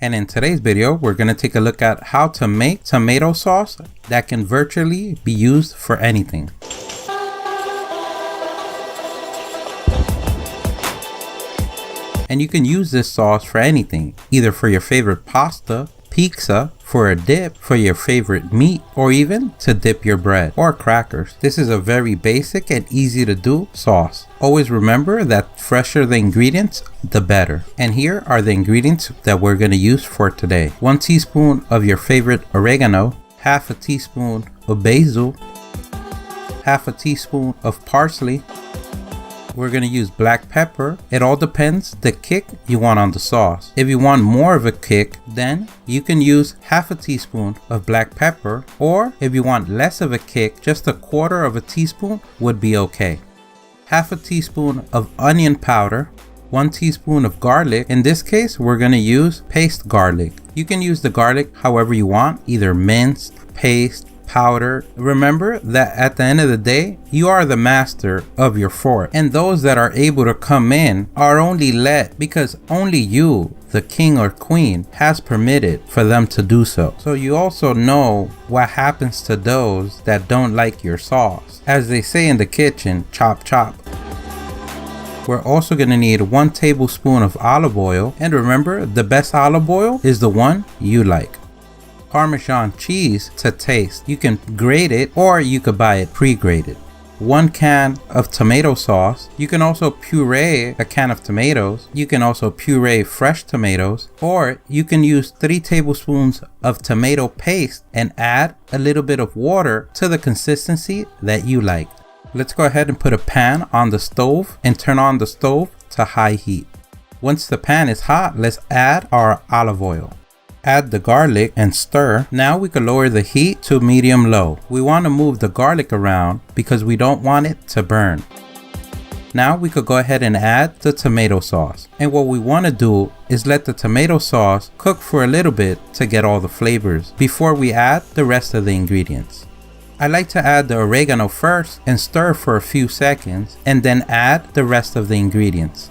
And in today's video, we're going to take a look at how to make tomato sauce that can virtually be used for anything. And you can use this sauce for anything, either for your favorite pasta, pizza, for a dip, for your favorite meat, or even to dip your bread or crackers. This is a very basic and easy to do sauce. Always remember that fresher the ingredients, the better. And here are the ingredients that we're going to use for today. 1 teaspoon of your favorite oregano, half a teaspoon of basil, half a teaspoon of parsley. We're going to use black pepper. It all depends the kick you want on the sauce. If you want more of a kick, then you can use half a teaspoon of black pepper, or if you want less of a kick, just a quarter of a teaspoon would be okay. Half a teaspoon of onion powder, 1 teaspoon of garlic. In this case, we're going to use paste garlic. You can use the garlic however you want, either minced, paste, powder. Remember that at the end of the day, you are the master of your fort, and those that are able to come in are only let because only you, the king or queen, has permitted for them to do so. So you also know what happens to those that don't like your sauce. As they say in the kitchen, chop chop. We're also going to need 1 tablespoon of olive oil, and remember, the best olive oil is the one you like. Parmesan cheese to taste. You can grate it or you could buy it pre-grated. 1 can of tomato sauce. You can also puree a can of tomatoes. You can also puree fresh tomatoes, or you can use 3 tablespoons of tomato paste and add a little bit of water to the consistency that you like. Let's go ahead and put a pan on the stove and turn on the stove to high heat. Once the pan is hot, let's add our olive oil. Add the garlic and stir. Now we can lower the heat to medium low. We want to move the garlic around because we don't want it to burn. Now we could go ahead and add the tomato sauce. And what we want to do is let the tomato sauce cook for a little bit to get all the flavors before we add the rest of the ingredients. I like to add the oregano first and stir for a few seconds and then add the rest of the ingredients.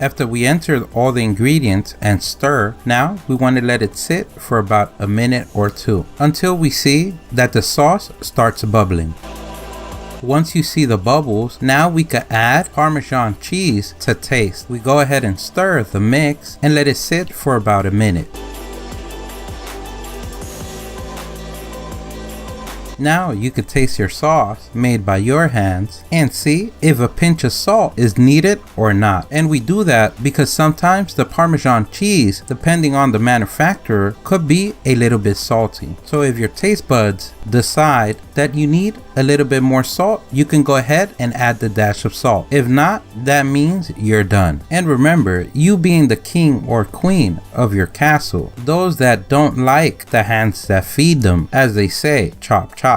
After we enter all the ingredients and stir, now we want to let it sit for about a minute or 2 until we see that the sauce starts bubbling. Once you see the bubbles, now we can add Parmesan cheese to taste. We go ahead and stir the mix and let it sit for about a minute. Now you could taste your sauce made by your hands and see if a pinch of salt is needed or not. And we do that because sometimes the Parmesan cheese, depending on the manufacturer, could be a little bit salty. So if your taste buds decide that you need a little bit more salt, you can go ahead and add the dash of salt. If not, that means you're done. And remember, you being the king or queen of your castle, those that don't like the hands that feed them, as they say, chop chop.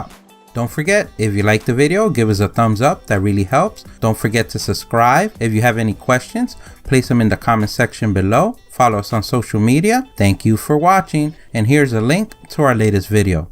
Don't forget, if you like the video, give us a thumbs up. That really helps. Don't forget to subscribe. If you have any questions, place them in the comment section below. Follow us on social media. Thank you for watching, and here's a link to our latest video.